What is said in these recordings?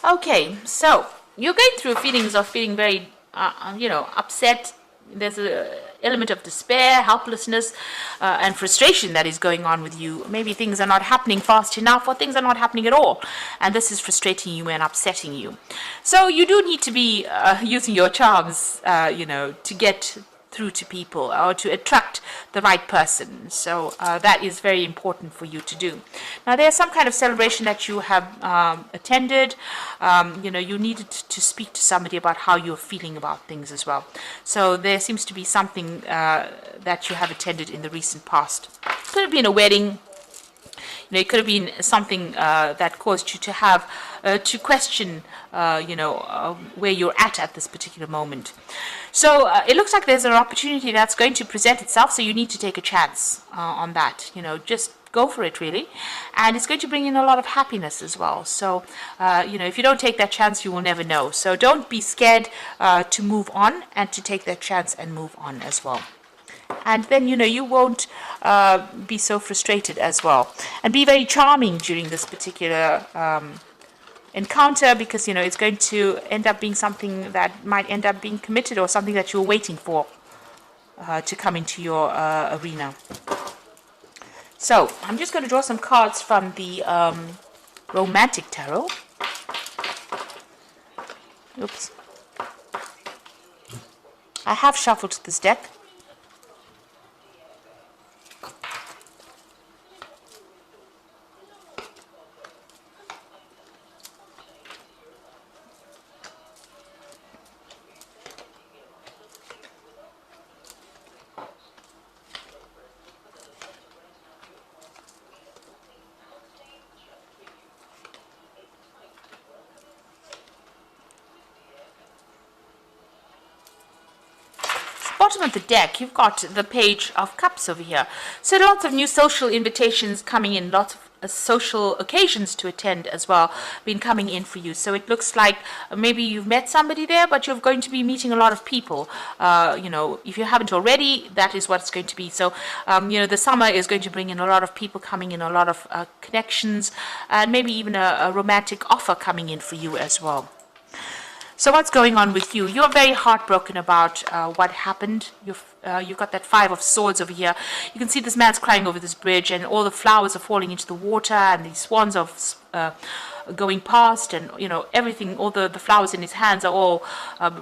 Okay, so you're going through feelings of feeling very, upset. There's a element of despair, helplessness, and frustration that is going on with you. Maybe things are not happening fast enough, or things are not happening at all, and this is frustrating you and upsetting you. So you do need to be using your charms, to get through to people or to attract the right person. So that is very important for you to do. Now, there's some kind of celebration that you have attended. You needed to speak to somebody about how you're feeling about things as well. So there seems to be something that you have attended in the recent past. Could have been a wedding. It could have been something that caused you to have to question, where you're at this particular moment. So it looks like there's an opportunity that's going to present itself. So you need to take a chance on that. Just go for it, really, and it's going to bring in a lot of happiness as well. So if you don't take that chance, you will never know. So don't be scared to move on and to take that chance and move on as well. And then, you won't be so frustrated as well. And be very charming during this particular encounter, because, it's going to end up being something that might end up being committed, or something that you're waiting for to come into your arena. So I'm just going to draw some cards from the Romantic Tarot. Oops. I have shuffled this deck. Bottom of the deck, you've got the Page of Cups over here. So lots of new social invitations coming in, lots of social occasions to attend as well, been coming in for you. So it looks like maybe you've met somebody there, but you're going to be meeting a lot of people. If you haven't already, that is what it's going to be. So, the summer is going to bring in a lot of people coming in, a lot of connections, and maybe even a romantic offer coming in for you as well. So what's going on with you? You're very heartbroken about what happened. You've got that Five of Swords over here. You can see this man's crying over this bridge, and all the flowers are falling into the water, and these swans are going past, and everything, all the flowers in his hands are all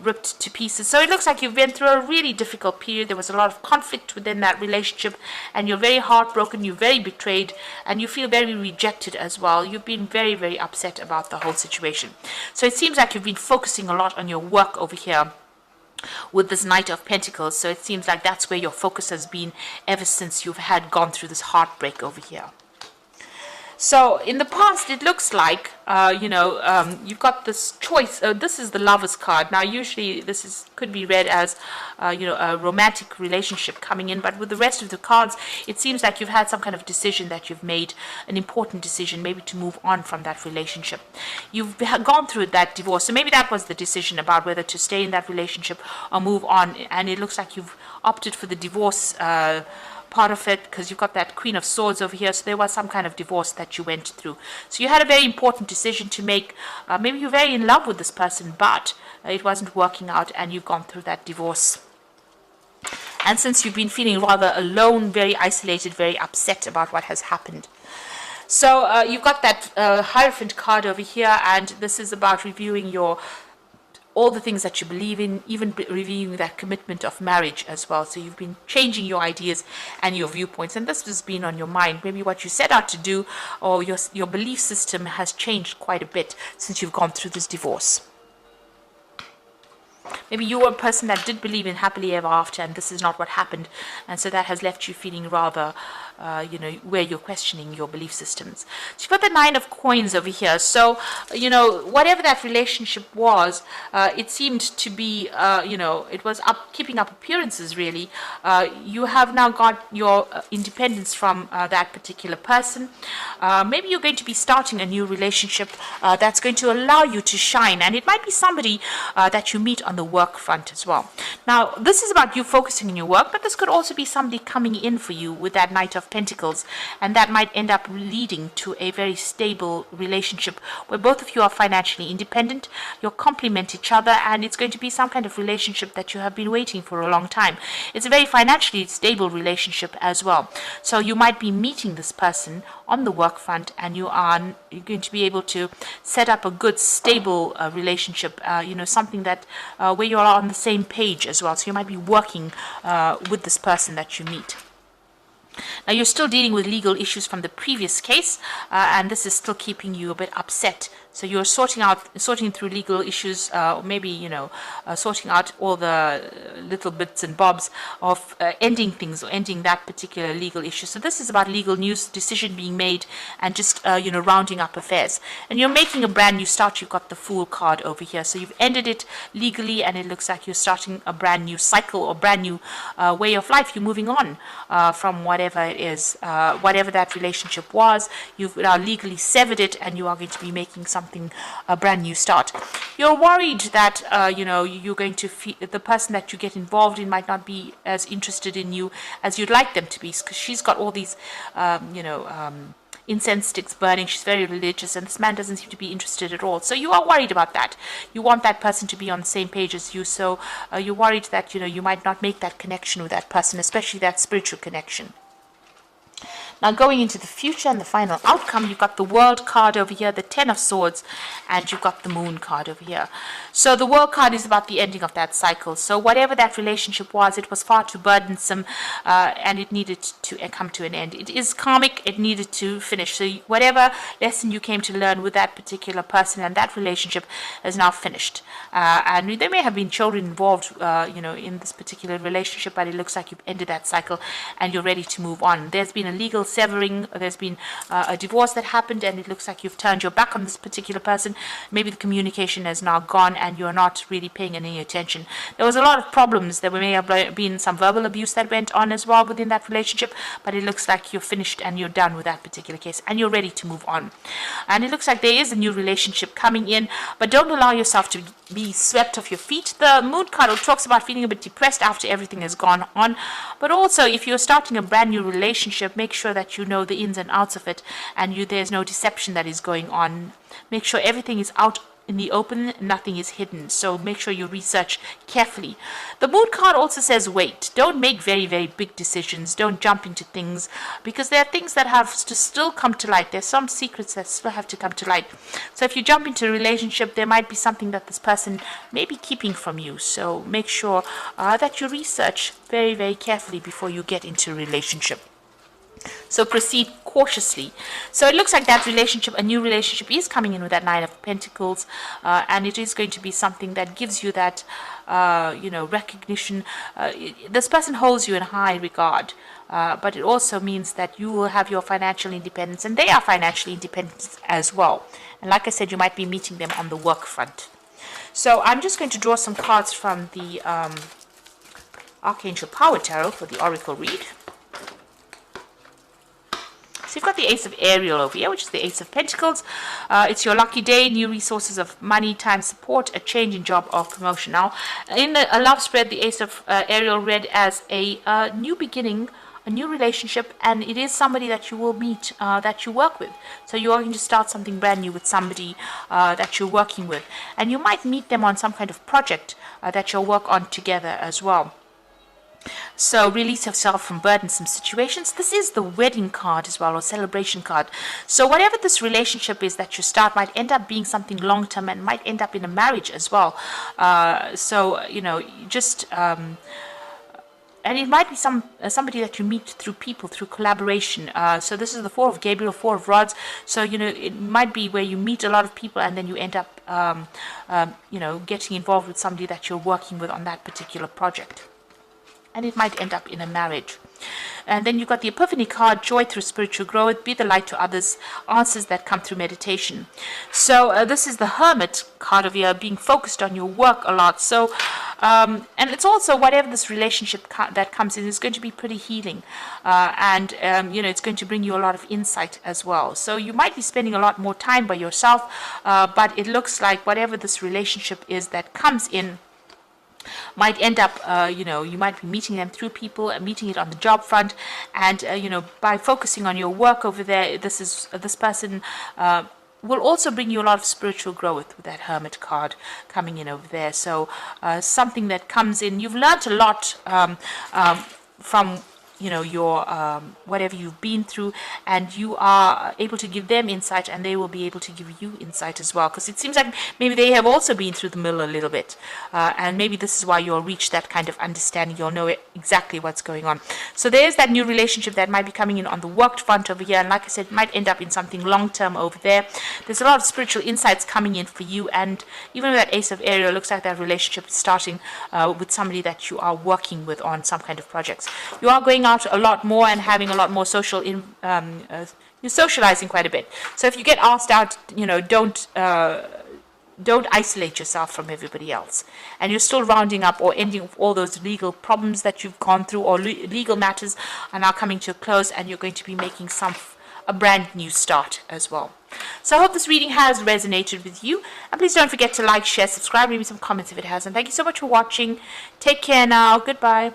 ripped to pieces. So it looks like you've been through a really difficult period. There was a lot of conflict within that relationship, and you're very heartbroken, you're very betrayed, and you feel very rejected as well. You've been very, very upset about the whole situation. So it seems like you've been focusing a lot on your work over here with this Knight of Pentacles. So it seems like that's where your focus has been ever since you've gone through this heartbreak over here. So in the past, it looks like, you've got this choice. This is the Lover's card. Now, usually this could be read as, a romantic relationship coming in. But with the rest of the cards, it seems like you've had some kind of decision that you've made, an important decision, maybe to move on from that relationship. You've gone through that divorce. So maybe that was the decision about whether to stay in that relationship or move on. And it looks like you've opted for the divorce part of it, because you've got that Queen of Swords over here. So there was some kind of divorce that you went through. So you had a very important decision to make. Maybe you're very in love with this person, but it wasn't working out, and you've gone through that divorce. And since you've been feeling rather alone, very isolated, very upset about what has happened. So you've got that Hierophant card over here, and this is about reviewing all the things that you believe in, even reviewing that commitment of marriage as well. So you've been changing your ideas and your viewpoints, and this has been on your mind. Maybe what you set out to do, or your belief system has changed quite a bit since you've gone through this divorce. Maybe you were a person that did believe in happily ever after, and this is not what happened, and so that has left you feeling rather, where you're questioning your belief systems. So you've got the Nine of Coins over here. So, whatever that relationship was, it seemed to be, it was keeping up appearances, really. You have now got your independence from that particular person. Maybe you're going to be starting a new relationship that's going to allow you to shine, and it might be somebody that you meet on the work front as well. Now, this is about you focusing on your work, but this could also be somebody coming in for you with that Knight of Pentacles, and that might end up leading to a very stable relationship where both of you are financially independent, you'll complement each other, and it's going to be some kind of relationship that you have been waiting for a long time. It's a very financially stable relationship as well. So you might be meeting this person on the work front, and you're going to be able to set up a good stable relationship, something that where you are on the same page as well. So you might be working with this person that you meet. Now, you're still dealing with legal issues from the previous case, and this is still keeping you a bit upset. So you're sorting through legal issues, maybe, sorting out all the little bits and bobs of ending things or ending that particular legal issue. So this is about legal news, decision being made, and just, rounding up affairs. And you're making a brand new start. You've got the Fool card over here. So you've ended it legally, and it looks like you're starting a brand new cycle or brand new way of life. You're moving on from whatever it is, whatever that relationship was. You've now legally severed it, and you are going to be making a brand new start. You're worried that you're going to the person that you get involved in might not be as interested in you as you'd like them to be, because she's got all these incense sticks burning. She's very religious, and this man doesn't seem to be interested at all. So you are worried about that. You want that person to be on the same page as you, so you're worried that you might not make that connection with that person, especially that spiritual connection. Now, going into the future and the final outcome, you've got the World card over here, the Ten of Swords, and you've got the Moon card over here. So the World card is about the ending of that cycle. So whatever that relationship was, it was far too burdensome, and it needed to come to an end. It is karmic. It needed to finish. So whatever lesson you came to learn with that particular person and that relationship is now finished. And there may have been children involved, in this particular relationship, but it looks like you've ended that cycle and you're ready to move on. There's been a legal severing, there's been a divorce that happened, and it looks like you've turned your back on this particular person. Maybe the communication has now gone and you're not really paying any attention. There was a lot of problems. There may have been some verbal abuse that went on as well within that relationship, but it looks like you're finished and you're done with that particular case and you're ready to move on. And it looks like there is a new relationship coming in, but don't allow yourself to be swept off your feet. The Moon card talks about feeling a bit depressed after everything has gone on, but also if you're starting a brand new relationship, make sure that you know the ins and outs of it, and there's no deception that is going on. Make sure everything is out in the open, nothing is hidden. So make sure you research carefully. The Moon card also says wait. Don't make very, very big decisions. Don't jump into things, because there are things that have to still come to light. There's some secrets that still have to come to light. So if you jump into a relationship, there might be something that this person may be keeping from you. So make sure that you research very, very carefully before you get into a relationship. So proceed cautiously. So it looks like that relationship, a new relationship, is coming in with that Nine of Pentacles, and it is going to be something that gives you that, recognition. This person holds you in high regard, but it also means that you will have your financial independence, and they are financially independent as well. And like I said, you might be meeting them on the work front. So I'm just going to draw some cards from the Archangel Power Tarot for the Oracle read. So you've got the Ace of Ariel over here, which is the Ace of Pentacles. It's your lucky day, new resources of money, time, support, a change in job or promotion. Now, in a love spread, the Ace of Ariel read as a new beginning, a new relationship, and it is somebody that you will meet, that you work with. So you are going to start something brand new with somebody that you're working with. And you might meet them on some kind of project that you'll work on together as well. So release yourself from burdensome situations. This is the wedding card as well, or celebration card. So whatever this relationship is that you start might end up being something long-term and might end up in a marriage as well. And it might be somebody that you meet through people, through collaboration. So this is the Four of Gabriel, Four of Rods. So, it might be where you meet a lot of people and then you end up, getting involved with somebody that you're working with on that particular project. And it might end up in a marriage. And then you've got the Epiphany card, joy through spiritual growth, be the light to others, answers that come through meditation. So this is the Hermit card of here, being focused on your work a lot. So, and it's also whatever this relationship that comes in is going to be pretty healing. It's going to bring you a lot of insight as well. So you might be spending a lot more time by yourself, but it looks like whatever this relationship is that comes in, might end up, you might be meeting them through people and meeting it on the job front. And, by focusing on your work over there, this person will also bring you a lot of spiritual growth with that Hermit card coming in over there. So something that comes in, you've learned a lot from your whatever you've been through, and you are able to give them insight, and they will be able to give you insight as well, because it seems like maybe they have also been through the mill a little bit, and maybe this is why you'll reach that kind of understanding. You'll know exactly what's going on. So there's that new relationship that might be coming in on the work front over here, and like I said, it might end up in something long term over there. There's a lot of spiritual insights coming in for you, and even with that Ace of Aries, it looks like that relationship is starting with somebody that you are working with on some kind of projects. You are going out a lot more and having a lot more you're socializing quite a bit. So if you get asked out, don't isolate yourself from everybody else. And you're still rounding up or ending all those legal problems that you've gone through, or legal matters are now coming to a close, and you're going to be making a brand new start as well. So I hope this reading has resonated with you. And please don't forget to like, share, subscribe, leave me some comments if it has. And thank you so much for watching. Take care now. Goodbye.